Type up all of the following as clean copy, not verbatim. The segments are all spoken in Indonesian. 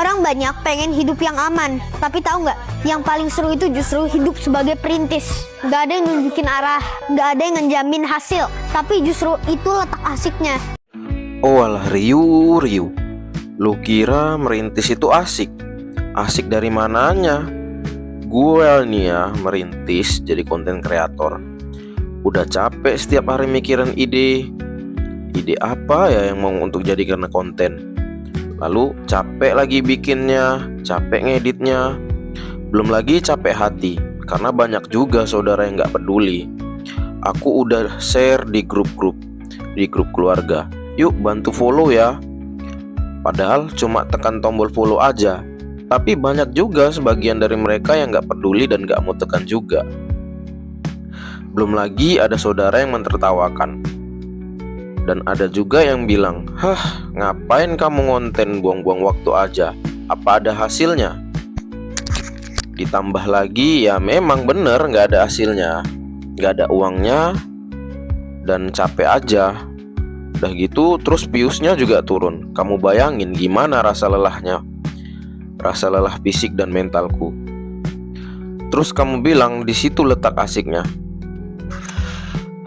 Orang banyak pengen hidup yang aman, tapi tahu nggak? Yang paling seru itu justru hidup sebagai perintis. Nggak ada yang nunjukin arah, nggak ada yang ngejamin hasil, tapi justru itu letak asiknya. Oh alah Ryu, lu kira merintis itu asik? Asik dari mananya? Gue nih ya merintis jadi konten kreator, udah capek setiap hari mikirin ide apa ya yang mau untuk jadi karena konten. Lalu capek lagi bikinnya, capek ngeditnya, belum lagi capek hati karena banyak juga saudara yang gak peduli. Aku udah share di grup keluarga, yuk bantu follow ya. Padahal cuma tekan tombol follow aja, tapi banyak juga sebagian dari mereka yang gak peduli dan gak mau tekan juga. Belum lagi ada saudara yang mentertawakan. Dan ada juga yang bilang, "Hah, ngapain kamu ngonten, buang-buang waktu aja? Apa ada hasilnya?" Ditambah lagi, ya memang bener gak ada hasilnya, gak ada uangnya, dan capek aja. Udah gitu, terus viewsnya juga turun. Kamu bayangin gimana rasa lelahnya, rasa lelah fisik dan mentalku. Terus kamu bilang di situ letak asiknya.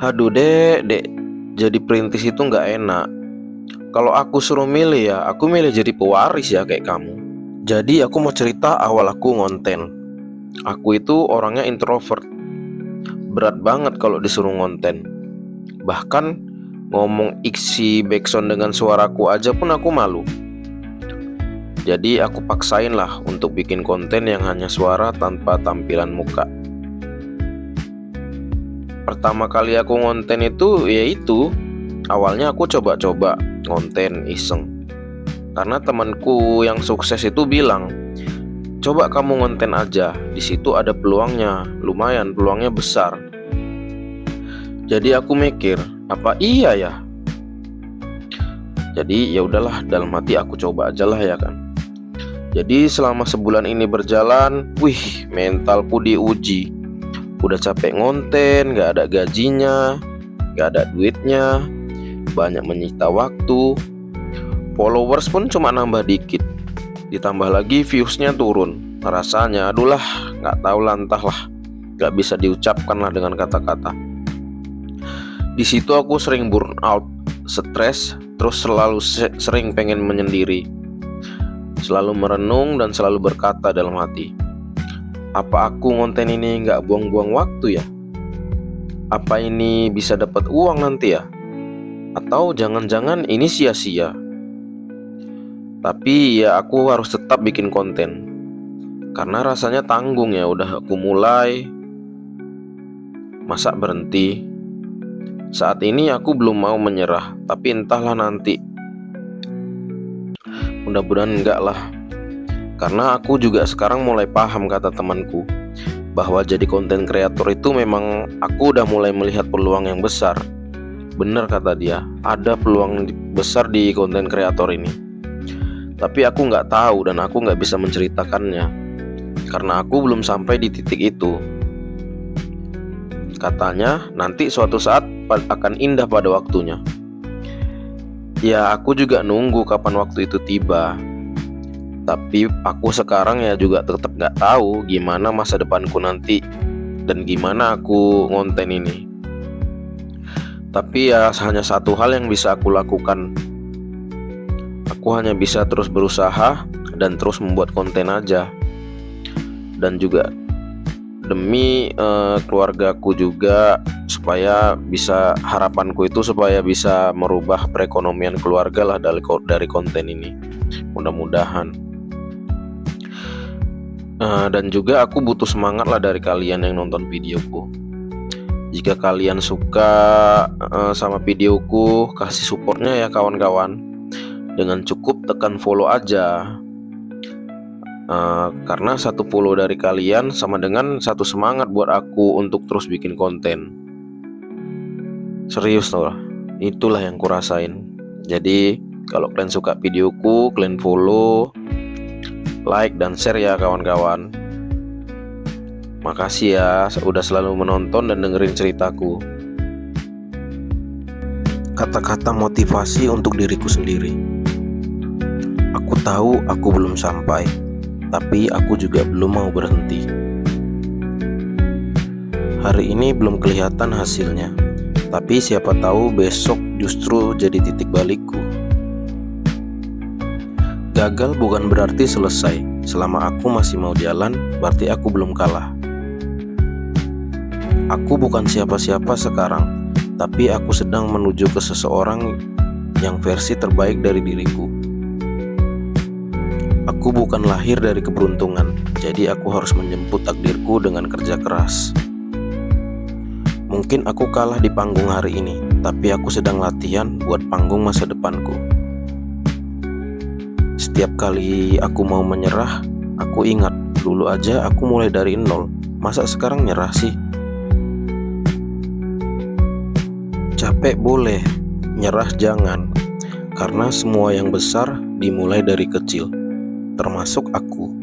Aduh dek, jadi perintis itu gak enak. Kalau aku suruh milih ya, aku milih jadi pewaris ya kayak kamu. Jadi aku mau cerita awal aku ngonten. Aku itu orangnya introvert, berat banget kalau disuruh ngonten. Bahkan ngomong isi backsound dengan suaraku aja pun aku malu. Jadi aku paksain lah untuk bikin konten yang hanya suara tanpa tampilan muka. Pertama kali aku ngonten itu yaitu awalnya aku coba-coba ngonten iseng. Karena temanku yang sukses itu bilang, "Coba kamu ngonten aja, di situ ada peluangnya, lumayan peluangnya besar." Jadi aku mikir, apa iya ya? Jadi ya udahlah, dalam hati aku coba aja lah ya kan. Jadi selama sebulan ini berjalan, mentalku diuji. Udah capek ngonten, gak ada gajinya, gak ada duitnya, banyak menyita waktu. Followers pun cuma nambah dikit. Ditambah lagi viewsnya turun. Rasanya aduh lah, gak tahu lah, entahlah, gak bisa diucapkan lah dengan kata-kata. Di situ aku sering burn out, stres, terus selalu sering pengen menyendiri. Selalu merenung dan selalu berkata dalam hati, apa aku ngonten ini gak buang-buang waktu ya? Apa ini bisa dapat uang nanti ya? Atau jangan-jangan ini sia-sia? Tapi ya aku harus tetap bikin konten. Karena rasanya tanggung ya, udah aku mulai, masa berhenti? Saat ini aku belum mau menyerah, tapi entahlah nanti. Mudah-mudahan enggak lah. Karena aku juga sekarang mulai paham kata temanku, bahwa jadi konten kreator itu memang aku udah mulai melihat peluang yang besar. Bener kata dia, ada peluang besar di konten kreator ini. Tapi aku gak tahu dan aku gak bisa menceritakannya, karena aku belum sampai di titik itu. Katanya nanti suatu saat akan indah pada waktunya. Ya aku juga nunggu kapan waktu itu tiba. Tapi aku sekarang ya juga tetap gak tahu gimana masa depanku nanti dan gimana aku ngonten ini. Tapi ya hanya satu hal yang bisa aku lakukan. Aku hanya bisa terus berusaha dan terus membuat konten aja. Dan juga demi keluargaku juga, supaya bisa, harapanku itu supaya bisa merubah perekonomian keluarga lah dari konten ini. Mudah-mudahan. Dan juga aku butuh semangat lah dari kalian yang nonton videoku. Jika kalian suka sama videoku, kasih supportnya ya kawan-kawan. Dengan cukup tekan follow aja. Karena satu follow dari kalian sama dengan satu semangat buat aku untuk terus bikin konten. Serius loh, itulah yang kurasain. Jadi kalau kalian suka videoku, kalian follow, like dan share ya kawan-kawan. Makasih ya udah selalu menonton dan dengerin ceritaku. Kata-kata motivasi untuk diriku sendiri. Aku tahu aku belum sampai, tapi aku juga belum mau berhenti. Hari ini belum kelihatan hasilnya, tapi siapa tahu besok justru jadi titik balikku. Gagal bukan berarti selesai. Selama aku masih mau jalan, berarti aku belum kalah. Aku bukan siapa-siapa sekarang, tapi aku sedang menuju ke seseorang yang versi terbaik dari diriku. Aku bukan lahir dari keberuntungan, jadi aku harus menjemput takdirku dengan kerja keras. Mungkin aku kalah di panggung hari ini, tapi aku sedang latihan buat panggung masa depanku. Setiap kali aku mau menyerah, aku ingat dulu aja aku mulai dari nol. Masa sekarang nyerah sih? Capek boleh, nyerah jangan. Karena semua yang besar dimulai dari kecil, termasuk aku.